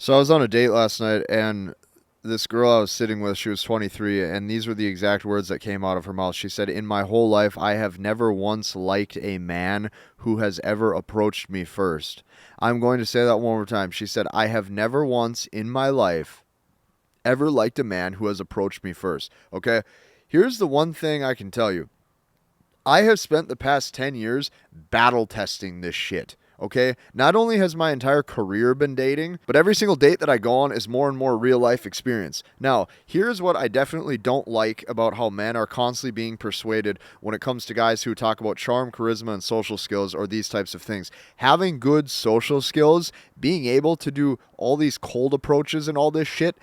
So I was on a date last night, and this girl I was sitting with, she was 23, and these were the exact words that came out of her mouth. She said, "In my whole life, I have never once liked a man who has ever approached me first." I'm going to say that one more time. She said, "I have never once in my life ever liked a man who has approached me first." Okay? Here's the one thing I can tell you. I have spent the past 10 years battle testing this shit. Okay? Not only has my entire career been dating, but every single date that I go on is more and more real life experience. Now, here's what I definitely don't like about how men are constantly being persuaded when it comes to guys who talk about charm, charisma, and social skills or these types of things. Having good social skills, being able to do all these cold approaches and all this shit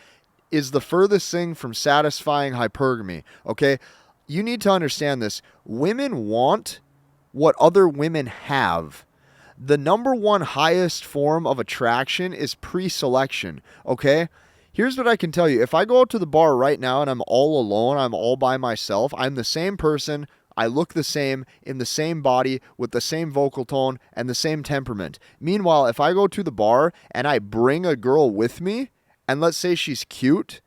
is the furthest thing from satisfying hypergamy. Okay? You need to understand this. Women want what other women have. The number one highest form of attraction is pre-selection. Okay? Here's what I can tell you. If I go out to the bar right now and I'm all alone, I'm all by myself, I'm the same person, I look the same, in the same body, with the same vocal tone, and the same temperament. Meanwhile, if I go to the bar and I bring a girl with me, and let's say she's cute,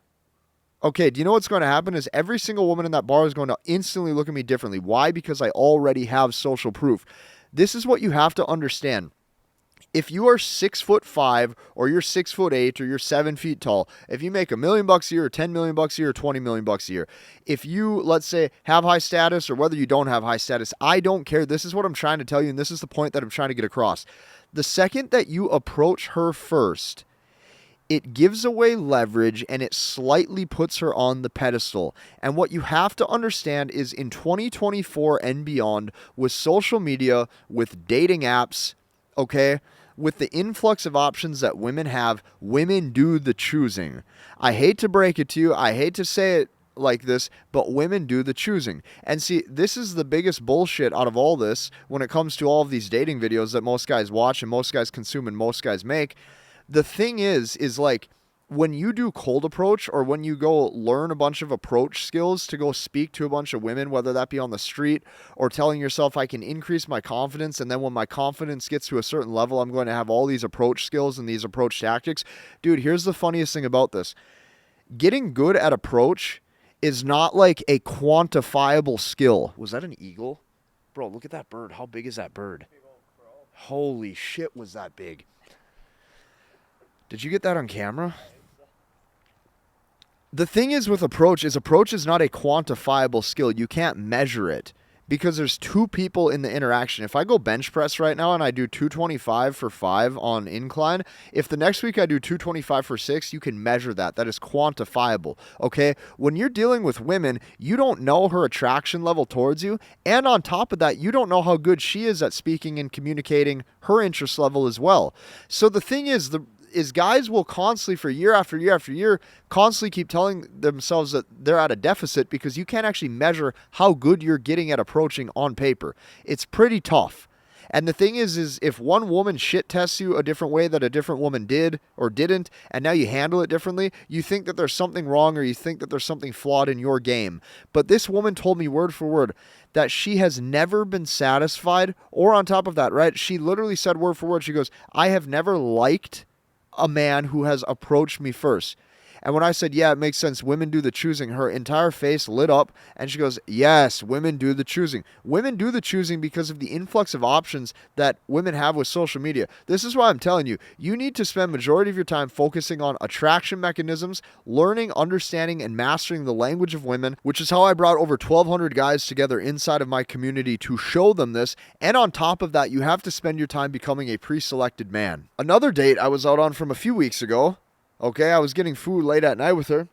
okay, do you know what's going to happen is every single woman in that bar is going to instantly look at me differently. Why? Because I already have social proof. This is what you have to understand. If you are 6'5" or you're 6'8" or you're 7 feet tall, if you make $1 million a year or $10 million a year or $20 million a year, if you, let's say, have high status or whether you don't have high status, I don't care. This is what I'm trying to tell you, and this is the point that I'm trying to get across. The second that you approach her first, it gives away leverage and it slightly puts her on the pedestal. And what you have to understand is in 2024 and beyond, with social media, with dating apps, okay, with the influx of options that women have, women do the choosing. I hate to break it to you, I hate to say it like this, but women do the choosing. And see, this is the biggest bullshit out of all this when it comes to all of these dating videos that most guys watch and most guys consume and most guys make. The thing is like when you do cold approach or when you go learn a bunch of approach skills to go speak to a bunch of women, whether that be on the street or telling yourself I can increase my confidence, and then when my confidence gets to a certain level, I'm going to have all these approach skills and these approach tactics. Dude, here's the funniest thing about this. Getting good at approach is not like a quantifiable skill. Was that an eagle? Bro, look at that bird. How big is that bird? Holy shit, was that big. Did you get that on camera? The thing is with approach is not a quantifiable skill. You can't measure it because there's two people in the interaction. If I go bench press right now and I do 225 for 5 on incline, if the next week I do 225 for 6, you can measure that. That is quantifiable, okay? When you're dealing with women, you don't know her attraction level towards you, and on top of that, you don't know how good she is at speaking and communicating her interest level as well. So the thing is, guys will constantly, for year after year after year, constantly keep telling themselves that they're at a deficit because you can't actually measure how good you're getting at approaching on paper. It's pretty tough. And the thing is if one woman shit tests you a different way that a different woman did or didn't, and now you handle it differently, you think that there's something wrong or you think that there's something flawed in your game. But this woman told me word for word that she has never been satisfied, or on top of that, right? She literally said word for word, she goes, "I have never liked a man who has approached me first." And when I said, yeah, it makes sense, women do the choosing, her entire face lit up and she goes, yes, women do the choosing. Women do the choosing because of the influx of options that women have with social media. This is why I'm telling you, you need to spend majority of your time focusing on attraction mechanisms, learning, understanding, and mastering the language of women, which is how I brought over 1,200 guys together inside of my community to show them this. And on top of that, you have to spend your time becoming a pre-selected man. Another date I was out on from a few weeks ago, okay, I was getting food late at night with her.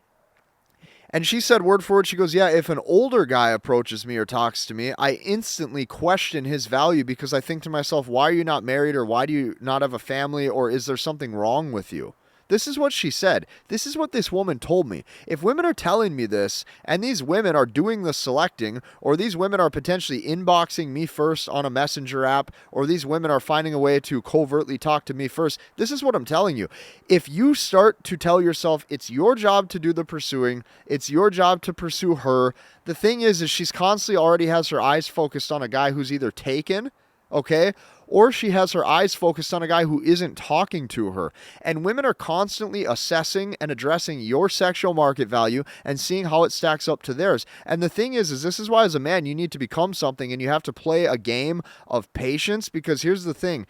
And she said word for word, she goes, yeah, if an older guy approaches me or talks to me, I instantly question his value because I think to myself, why are you not married, or why do you not have a family, or is there something wrong with you? This is what she said. This is what this woman told me. If women are telling me this, and these women are doing the selecting, or these women are potentially inboxing me first on a messenger app, or these women are finding a way to covertly talk to me first, this is what I'm telling you. If you start to tell yourself it's your job to do the pursuing, it's your job to pursue her, the thing is she's constantly already has her eyes focused on a guy who's either taken, okay, or she has her eyes focused on a guy who isn't talking to her. And women are constantly assessing and addressing your sexual market value and seeing how it stacks up to theirs. And the thing is this is why as a man you need to become something, and you have to play a game of patience, because here's the thing.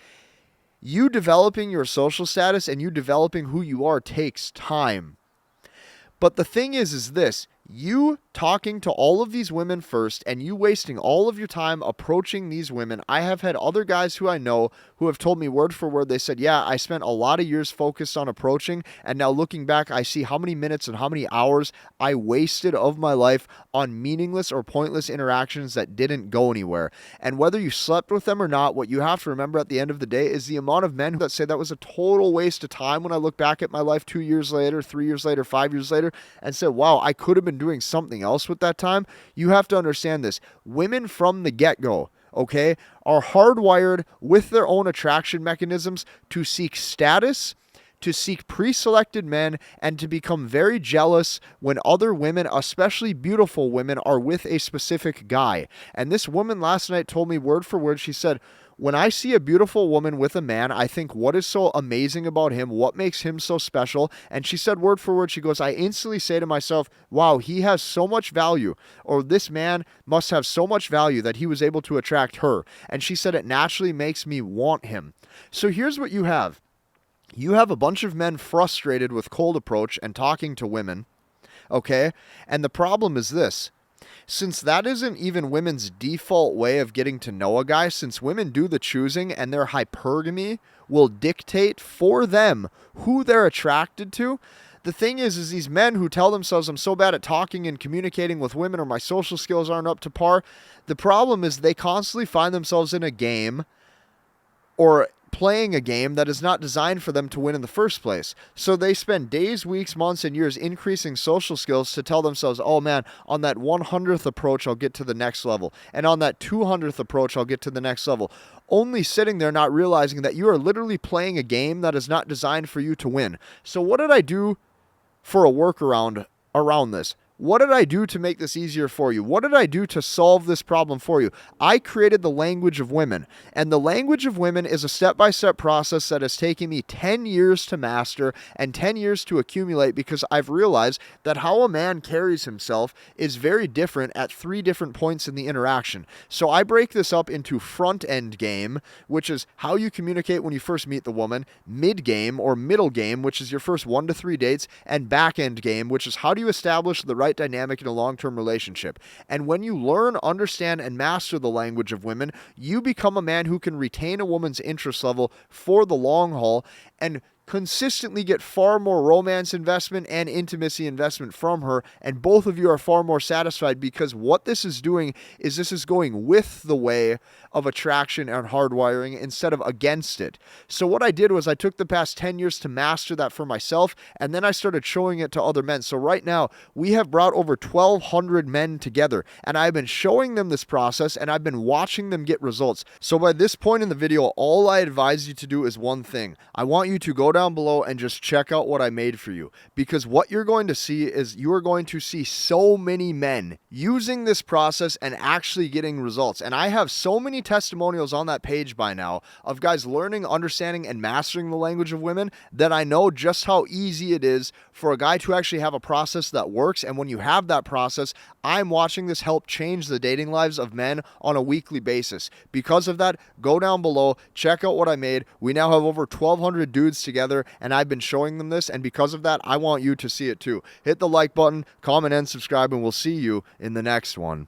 You developing your social status and you developing who you are takes time. But the thing is this, you talking to all of these women first and you wasting all of your time approaching these women. I have had other guys who I know who have told me word for word, they said, yeah, I spent a lot of years focused on approaching, and now looking back, I see how many minutes and how many hours I wasted of my life on meaningless or pointless interactions that didn't go anywhere. And whether you slept with them or not, what you have to remember at the end of the day is the amount of men that say that was a total waste of time when I look back at my life 2 years later, 3 years later, 5 years later, and said, wow, I could have been doing something else with that time. You have to understand this. Women from the get-go, okay, are hardwired with their own attraction mechanisms to seek status, to seek pre-selected men, and to become very jealous when other women, especially beautiful women, are with a specific guy. And this woman last night told me word for word, she said, when I see a beautiful woman with a man, I think, what is so amazing about him? What makes him so special? And she said word for word, she goes, I instantly say to myself, wow, he has so much value, or this man must have so much value that he was able to attract her. And she said it naturally makes me want him. So here's what you have. You have a bunch of men frustrated with cold approach and talking to women, okay? And the problem is this. Since that isn't even women's default way of getting to know a guy, since women do the choosing and their hypergamy will dictate for them who they're attracted to, the thing is these men who tell themselves, I'm so bad at talking and communicating with women, or my social skills aren't up to par, the problem is they constantly find themselves in a game or playing a game that is not designed for them to win in the first place. So they spend days, weeks, months, and years increasing social skills to tell themselves, oh man, on that 100th approach, I'll get to the next level. And on that 200th approach, I'll get to the next level. Only sitting there not realizing that you are literally playing a game that is not designed for you to win. So what did I do for a workaround around this? What did I do to make this easier for you? What did I do to solve this problem for you? I created the language of women. And the language of women is a step-by-step process that has taken me 10 years to master and 10 years to accumulate, because I've realized that how a man carries himself is very different at 3 different points in the interaction. So I break this up into front-end game, which is how you communicate when you first meet the woman, mid-game or middle game, which is your first 1 to 3 dates, and back-end game, which is how do you establish the right dynamic in a long-term relationship. And when you learn, understand, and master the language of women, you become a man who can retain a woman's interest level for the long haul and consistently get far more romance investment and intimacy investment from her, and both of you are far more satisfied, because what this is doing is this is going with the way of attraction and hardwiring instead of against it. So what I did was I took the past 10 years to master that for myself, and then I started showing it to other men. So right now we have brought over 1,200 men together, and I've been showing them this process and I've been watching them get results. So by this point in the video, all I advise you to do is one thing. I want you to go down below and just check out what I made for you, because what you're going to see is you are going to see so many men using this process and actually getting results. And I have so many testimonials on that page by now of guys learning, understanding, and mastering the language of women that I know just how easy it is for a guy to actually have a process that works. And when you have that process, I'm watching this help change the dating lives of men on a weekly basis. Because of that, go down below, check out what I made. We now have over 1,200 dudes together, and I've been showing them this, and because of that, I want you to see it too. Hit the like button, comment, and subscribe, and we'll see you in the next one.